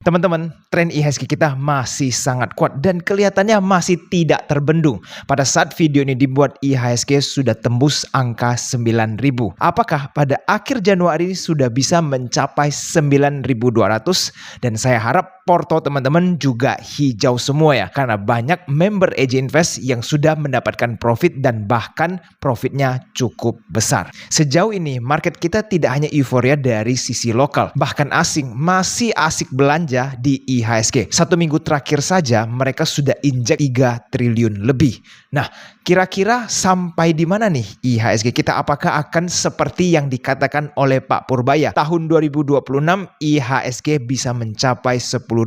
Teman-teman, tren IHSG kita masih sangat kuat dan kelihatannya masih tidak terbendung. Pada saat video ini dibuat, IHSG sudah tembus angka 9.000. Apakah pada akhir Januari sudah bisa mencapai 9.200? Dan saya harap porto teman-teman juga hijau semua ya, karena banyak member AJ Invest yang sudah mendapatkan profit dan bahkan profitnya cukup besar. Sejauh ini market kita tidak hanya euforia dari sisi lokal, bahkan asing masih asik belanja di IHSG. 1 minggu terakhir saja mereka sudah injek 3 triliun lebih. Nah, kira-kira sampai di mana nih IHSG kita? Apakah akan seperti yang dikatakan oleh Pak Purbaya? Tahun 2026 IHSG bisa mencapai 10.000.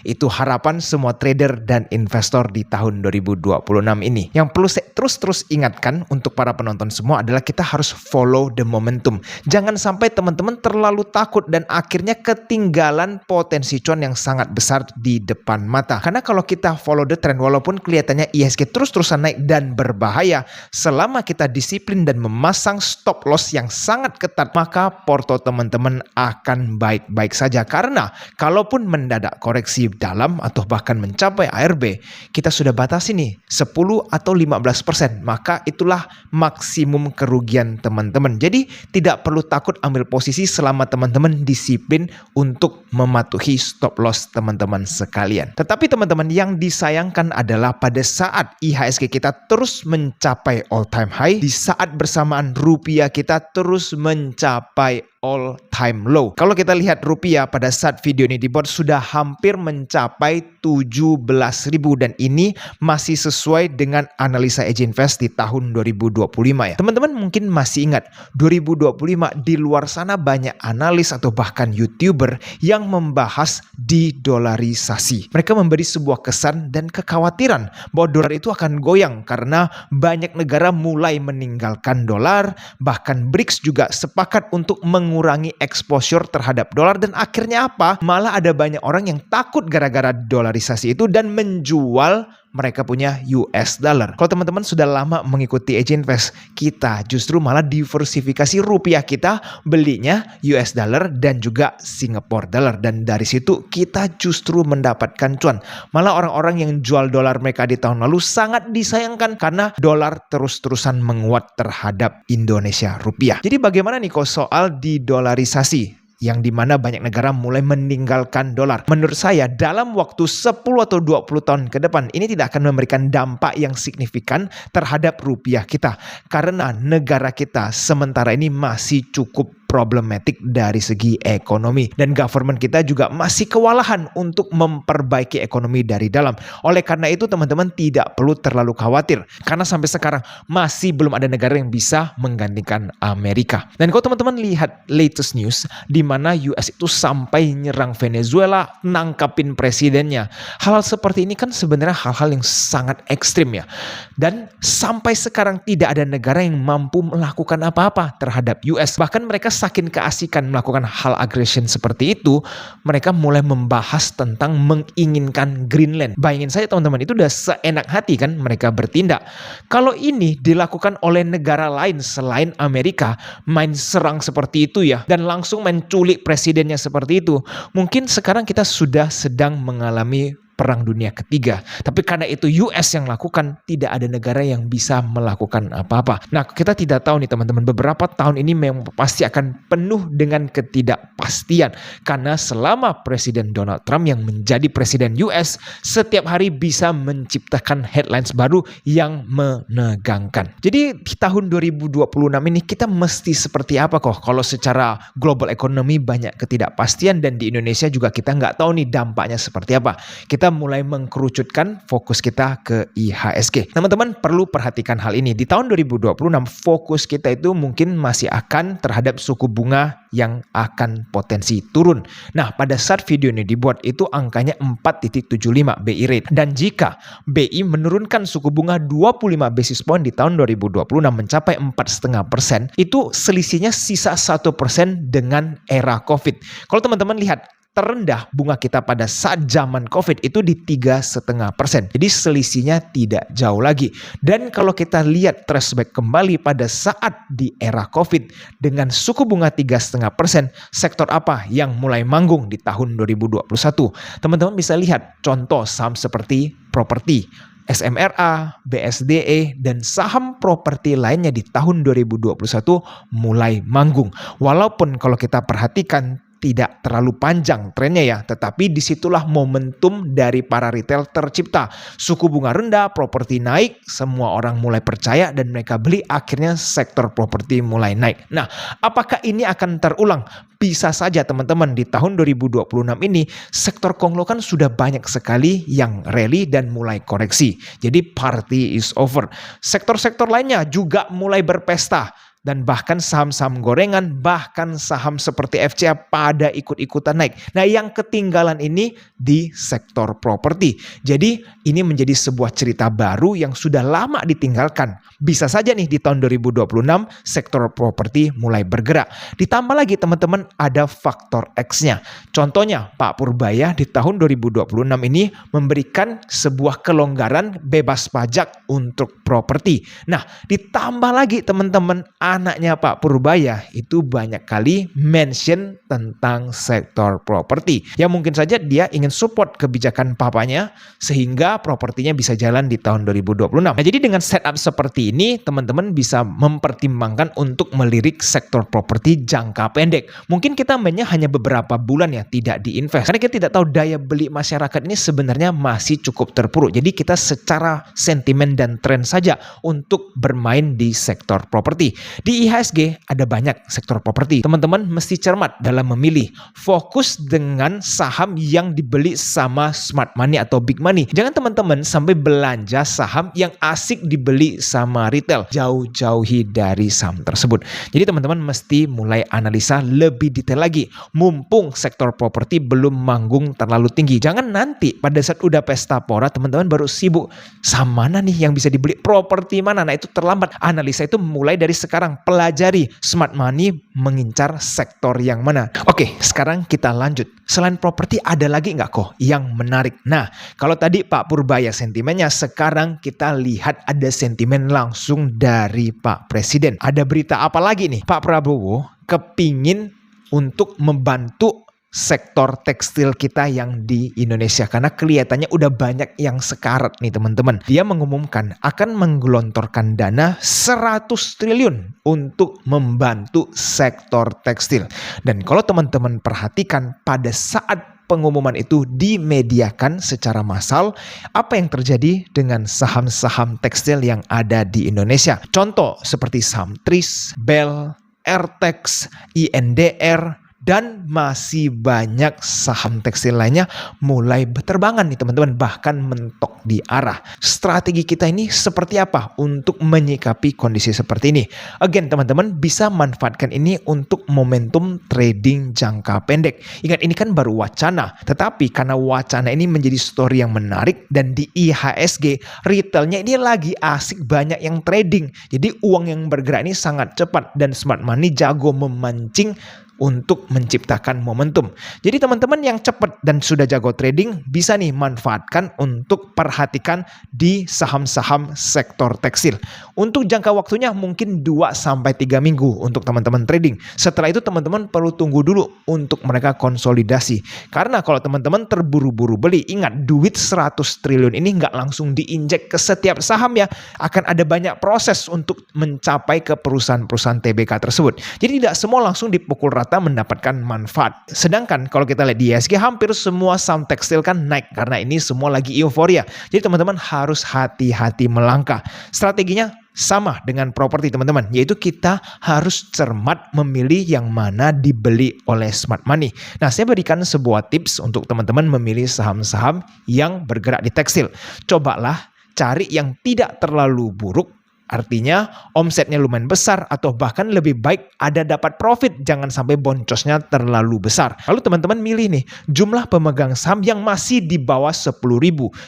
Itu harapan semua trader dan investor di tahun 2026 ini. Yang perlu saya terus ingatkan untuk para penonton semua adalah kita harus follow the momentum. Jangan sampai teman-teman terlalu takut dan akhirnya ketinggalan potensi cuan yang sangat besar di depan mata. Karena kalau kita follow the trend, walaupun kelihatannya IHSG terus-terusan naik dan berbahaya, selama kita disiplin dan memasang stop loss yang sangat ketat, maka porto teman-teman akan baik-baik saja. Karena kalaupun mendadak koreksi dalam atau bahkan mencapai ARB, kita sudah batasi nih 10 atau 15%, maka itulah maksimum kerugian teman-teman. Jadi tidak perlu takut ambil posisi selama teman-teman disiplin untuk mematuhi stop loss teman-teman sekalian. Tetapi teman-teman, yang disayangkan adalah pada saat IHSG kita terus mencapai all time high, di saat bersamaan rupiah kita terus mencapai all time low. Kalau kita lihat rupiah pada saat video ini dibuat sudah hampir mencapai 17.000 dan ini masih sesuai dengan analisa AJ Invest di tahun 2025 ya. Teman-teman mungkin masih ingat 2025 di luar sana banyak analis atau bahkan YouTuber yang membahas didolarisasi. Mereka memberi sebuah kesan dan kekhawatiran bahwa dolar itu akan goyang karena banyak negara mulai meninggalkan dolar, bahkan BRICS juga sepakat untuk mengurangi exposure terhadap dolar dan akhirnya apa? Malah ada banyak orang yang takut gara-gara dolarisasi itu dan menjual mereka punya US dollar. Kalau teman-teman sudah lama mengikuti AJ Invest, kita justru malah diversifikasi rupiah kita belinya US dollar dan juga Singapore dollar, dan dari situ kita justru mendapatkan cuan. Malah orang-orang yang jual dolar mereka di tahun lalu sangat disayangkan karena dolar terus-terusan menguat terhadap Indonesia rupiah. Jadi bagaimana nih kok soal didolarisasi? Yang dimana banyak negara mulai meninggalkan dolar. Menurut saya dalam waktu 10 atau 20 tahun ke depan ini tidak akan memberikan dampak yang signifikan terhadap rupiah kita. Karena negara kita sementara ini masih cukup problematik dari segi ekonomi dan government kita juga masih kewalahan untuk memperbaiki ekonomi dari dalam. Oleh karena itu teman-teman tidak perlu terlalu khawatir karena sampai sekarang masih belum ada negara yang bisa menggantikan Amerika. Dan kalau teman-teman lihat latest news di mana US itu sampai nyerang Venezuela, nangkapin presidennya. Hal-hal seperti ini kan sebenarnya hal-hal yang sangat ekstrim ya. Dan sampai sekarang tidak ada negara yang mampu melakukan apa-apa terhadap US. Bahkan mereka saking keasikan melakukan hal aggression seperti itu, mereka mulai membahas tentang menginginkan Greenland. Bayangin saja teman-teman, itu udah seenak hati kan mereka bertindak. Kalau ini dilakukan oleh negara lain selain Amerika, main serang seperti itu ya, dan langsung menculik presidennya seperti itu, mungkin sekarang kita sudah sedang mengalami Perang Dunia Ketiga. Tapi karena itu US yang lakukan, tidak ada negara yang bisa melakukan apa-apa. Nah, kita tidak tahu nih teman-teman, beberapa tahun ini memang pasti akan penuh dengan ketidakpastian. Karena selama Presiden Donald Trump yang menjadi Presiden US, setiap hari bisa menciptakan headlines baru yang menegangkan. Jadi di tahun 2026 ini kita mesti seperti apa kok? Kalau secara global ekonomi banyak ketidakpastian dan di Indonesia juga kita nggak tahu nih dampaknya seperti apa. Kita mulai mengkerucutkan fokus kita ke IHSG. Teman-teman perlu perhatikan hal ini. Di tahun 2026 fokus kita itu mungkin masih akan terhadap suku bunga yang akan potensi turun. Nah, pada saat video ini dibuat itu angkanya 4.75 BI rate. Dan jika BI menurunkan suku bunga 25 basis point di tahun 2026 mencapai 4,5%, itu selisihnya sisa 1% dengan era COVID. Kalau teman-teman lihat terendah bunga kita pada saat zaman COVID itu di 3,5%. Jadi selisihnya tidak jauh lagi. Dan kalau kita lihat flashback kembali pada saat di era COVID dengan suku bunga 3,5%, sektor apa yang mulai manggung di tahun 2021? Teman-teman bisa lihat contoh saham seperti properti, SMRA, BSDE, dan saham properti lainnya di tahun 2021 mulai manggung. Walaupun kalau kita perhatikan tidak terlalu panjang trennya ya, tetapi disitulah momentum dari para retail tercipta. Suku bunga rendah, properti naik, semua orang mulai percaya dan mereka beli, akhirnya sektor properti mulai naik. Nah, apakah ini akan terulang? Bisa saja teman-teman, di tahun 2026 ini sektor konglokan sudah banyak sekali yang rally dan mulai koreksi. Jadi party is over. Sektor-sektor lainnya juga mulai berpesta. Dan bahkan saham-saham gorengan, bahkan saham seperti FCA pada ikut-ikutan naik. Nah, yang ketinggalan ini di sektor properti. Jadi ini menjadi sebuah cerita baru yang sudah lama ditinggalkan. Bisa saja nih di tahun 2026 sektor properti mulai bergerak. Ditambah lagi teman-teman ada faktor X-nya. Contohnya Pak Purbaya di tahun 2026 ini memberikan sebuah kelonggaran bebas pajak untuk properti. Nah, ditambah lagi teman-teman, anaknya Pak Purbaya itu banyak kali mention tentang sektor properti. Ya mungkin saja dia ingin support kebijakan papanya sehingga propertinya bisa jalan di tahun 2026. Nah, jadi dengan setup seperti ini teman-teman bisa mempertimbangkan untuk melirik sektor properti jangka pendek. Mungkin kita mainnya hanya beberapa bulan ya, tidak diinvest. Karena kita tidak tahu daya beli masyarakat ini sebenarnya masih cukup terpuruk. Jadi kita secara sentimen dan tren saja untuk bermain di sektor properti. Di IHSG ada banyak sektor properti. Teman-teman mesti cermat dalam memilih. Fokus dengan saham yang dibeli sama smart money atau big money. Jangan teman-teman sampai belanja saham yang asik dibeli sama retail. Jauh-jauhi dari saham tersebut. Jadi teman-teman mesti mulai analisa lebih detail lagi. Mumpung sektor properti belum manggung terlalu tinggi. Jangan nanti pada saat udah pesta pora teman-teman baru sibuk. Saham mana nih yang bisa dibeli? Properti mana? Nah, itu terlambat. Analisa itu mulai dari sekarang. Pelajari smart money mengincar sektor yang mana. Oke, sekarang kita lanjut. Selain properti ada lagi nggak kok yang menarik? Nah, kalau tadi Pak Purbaya sentimennya, sekarang kita lihat ada sentimen langsung dari Pak Presiden. Ada berita apa lagi nih? Pak Prabowo kepingin untuk membantu sektor tekstil kita yang di Indonesia karena kelihatannya udah banyak yang sekarat nih teman-teman. Dia mengumumkan akan menggelontorkan dana 100 triliun untuk membantu sektor tekstil. Dan kalau teman-teman perhatikan pada saat pengumuman itu dimediakan secara massal, apa yang terjadi dengan saham-saham tekstil yang ada di Indonesia? Contoh seperti saham Tris, Bell, Airtex, INDR, dan masih banyak saham tekstil lainnya mulai berterbangan nih teman-teman, bahkan mentok di arah. Strategi kita ini seperti apa untuk menyikapi kondisi seperti ini? Again teman-teman bisa manfaatkan ini untuk momentum trading jangka pendek. Ingat ini kan baru wacana, tetapi karena wacana ini menjadi story yang menarik dan di IHSG retailnya ini lagi asik banyak yang trading. Jadi uang yang bergerak ini sangat cepat dan smart money jago memancing untuk menciptakan momentum. Jadi teman-teman yang cepat dan sudah jago trading bisa nih manfaatkan untuk perhatikan di saham-saham sektor tekstil. Untuk jangka waktunya mungkin 2-3 minggu untuk teman-teman trading. Setelah itu teman-teman perlu tunggu dulu untuk mereka konsolidasi. Karena kalau teman-teman terburu-buru beli, ingat duit 100 triliun ini nggak langsung diinjek ke setiap saham ya. Akan ada banyak proses untuk mencapai ke perusahaan-perusahaan TBK tersebut. Jadi tidak semua langsung dipukul rata mendapatkan manfaat. Sedangkan kalau kita lihat di IHSG hampir semua saham tekstil kan naik karena ini semua lagi euforia. Jadi teman-teman harus hati-hati melangkah. Strateginya sama dengan properti teman-teman, yaitu kita harus cermat memilih yang mana dibeli oleh smart money. Nah, saya berikan sebuah tips untuk teman-teman memilih saham-saham yang bergerak di tekstil. Cobalah cari yang tidak terlalu buruk. Artinya omsetnya lumayan besar atau bahkan lebih baik ada dapat profit, jangan sampai boncosnya terlalu besar. Lalu teman-teman milih nih jumlah pemegang saham yang masih di bawah 10.000.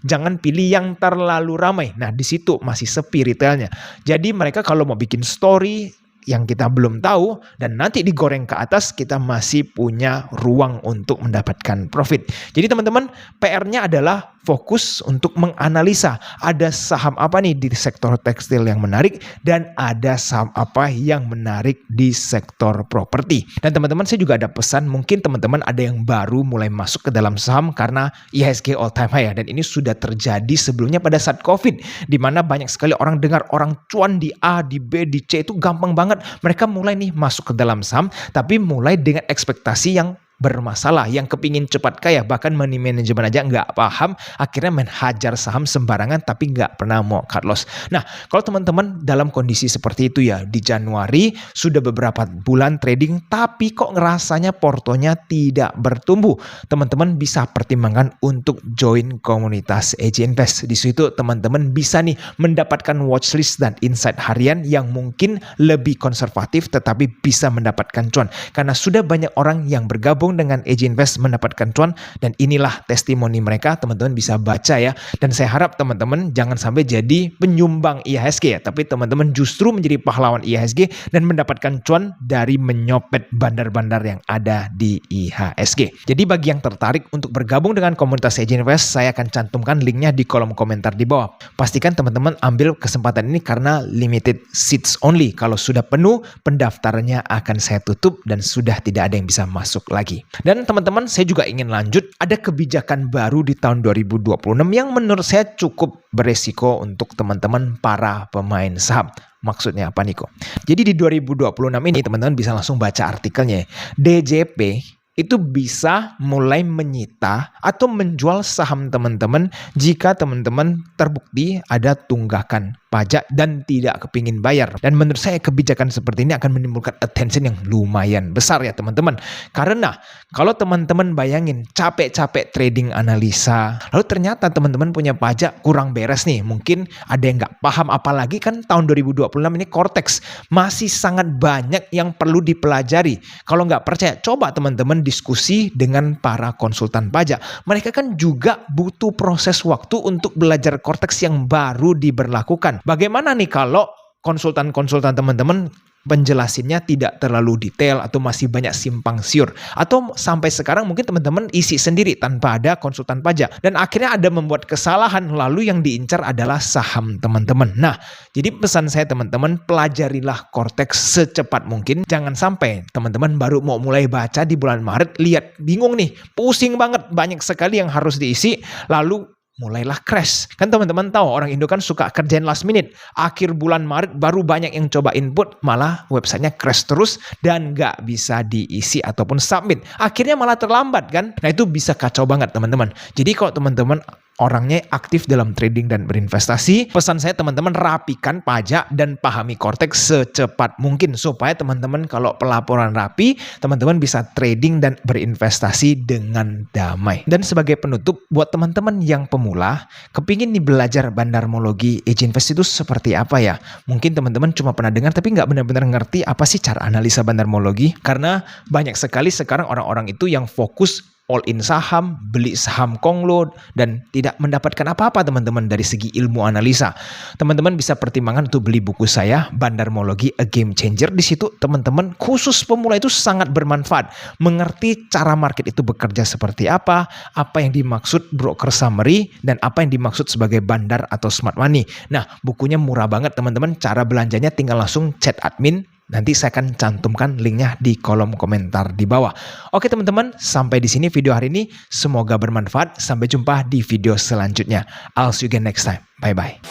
Jangan pilih yang terlalu ramai. Nah, di situ masih sepi retailnya. Jadi mereka kalau mau bikin story yang kita belum tahu dan nanti digoreng ke atas, kita masih punya ruang untuk mendapatkan profit. Jadi teman-teman, PR-nya adalah fokus untuk menganalisa ada saham apa nih di sektor tekstil yang menarik dan ada saham apa yang menarik di sektor properti. Dan teman-teman, saya juga ada pesan, mungkin teman-teman ada yang baru mulai masuk ke dalam saham karena IHSG all time high ya, dan ini sudah terjadi sebelumnya pada saat COVID, di mana banyak sekali orang dengar orang cuan di A, di B, di C, itu gampang banget. Mereka mulai nih masuk ke dalam saham, tapi mulai dengan ekspektasi yang bermasalah, yang kepingin cepat kaya, bahkan money management aja nggak paham, akhirnya main hajar saham sembarangan tapi nggak pernah mau cut loss. Nah, kalau teman-teman dalam kondisi seperti itu ya, di Januari sudah beberapa bulan trading tapi kok ngerasanya portonya tidak bertumbuh, teman-teman bisa pertimbangkan untuk join komunitas AJ Invest. Di situ teman-teman bisa nih mendapatkan watchlist dan insight harian yang mungkin lebih konservatif tetapi bisa mendapatkan cuan, karena sudah banyak orang yang bergabung dengan AJ Invest mendapatkan cuan, dan inilah testimoni mereka, teman-teman bisa baca ya. Dan saya harap teman-teman jangan sampai jadi penyumbang IHSG ya, tapi teman-teman justru menjadi pahlawan IHSG dan mendapatkan cuan dari menyopet bandar-bandar yang ada di IHSG. Jadi bagi yang tertarik untuk bergabung dengan komunitas AJ Invest, saya akan cantumkan linknya di kolom komentar di bawah. Pastikan teman-teman ambil kesempatan ini karena limited seats only. Kalau sudah penuh, pendaftarannya akan saya tutup dan sudah tidak ada yang bisa masuk lagi. Dan teman-teman, saya juga ingin lanjut, ada kebijakan baru di tahun 2026 yang menurut saya cukup beresiko untuk teman-teman para pemain saham. Maksudnya apa nih kok? Jadi di 2026 ini teman-teman bisa langsung baca artikelnya. DJP itu bisa mulai menyita atau menjual saham teman-teman jika teman-teman terbukti ada tunggakan pajak dan tidak kepingin bayar. Dan menurut saya kebijakan seperti ini akan menimbulkan attention yang lumayan besar ya teman-teman. Karena kalau teman-teman bayangin capek-capek trading analisa, lalu ternyata teman-teman punya pajak kurang beres nih. Mungkin ada yang nggak paham, apalagi kan tahun 2026 ini Cortex. Masih sangat banyak yang perlu dipelajari. Kalau nggak percaya, coba teman-teman diskusi dengan para konsultan pajak. Mereka kan juga butuh proses waktu untuk belajar Cortex yang baru diberlakukan. Bagaimana nih kalau konsultan-konsultan teman-teman penjelasinnya tidak terlalu detail atau masih banyak simpang siur, atau sampai sekarang mungkin teman-teman isi sendiri tanpa ada konsultan pajak dan akhirnya ada membuat kesalahan, lalu yang diincar adalah saham teman-teman. Nah, jadi pesan saya teman-teman, pelajarilah Cortex secepat mungkin. Jangan sampai teman-teman baru mau mulai baca di bulan Maret, lihat bingung nih, pusing banget, banyak sekali yang harus diisi, lalu mulailah crash. Kan teman-teman tahu orang Indo kan suka kerjain last minute. Akhir bulan Maret baru banyak yang coba input, malah websitenya crash terus dan nggak bisa diisi ataupun submit. Akhirnya malah terlambat kan. Nah itu bisa kacau banget teman-teman. Jadi kalau teman-teman orangnya aktif dalam trading dan berinvestasi, pesan saya teman-teman rapikan pajak dan pahami Cortex secepat mungkin supaya teman-teman kalau pelaporan rapi, teman-teman bisa trading dan berinvestasi dengan damai. Dan sebagai penutup, buat teman-teman yang pemula, kepingin nih belajar bandarmologi AJ Invest itu seperti apa ya? Mungkin teman-teman cuma pernah dengar tapi nggak benar-benar ngerti apa sih cara analisa bandarmologi, karena banyak sekali sekarang orang-orang itu yang fokus all in saham, beli saham konglo, dan tidak mendapatkan apa-apa teman-teman dari segi ilmu analisa. Teman-teman bisa pertimbangkan untuk beli buku saya, Bandarmologi A Game Changer. Di situ teman-teman khusus pemula itu sangat bermanfaat. Mengerti cara market itu bekerja seperti apa yang dimaksud broker summary, dan apa yang dimaksud sebagai bandar atau smart money. Nah, bukunya murah banget teman-teman. Cara belanjanya tinggal langsung chat admin. Nanti saya akan cantumkan linknya di kolom komentar di bawah. Oke teman-teman, sampai di sini video hari ini. Semoga bermanfaat. Sampai jumpa di video selanjutnya. I'll see you again next time. Bye-bye.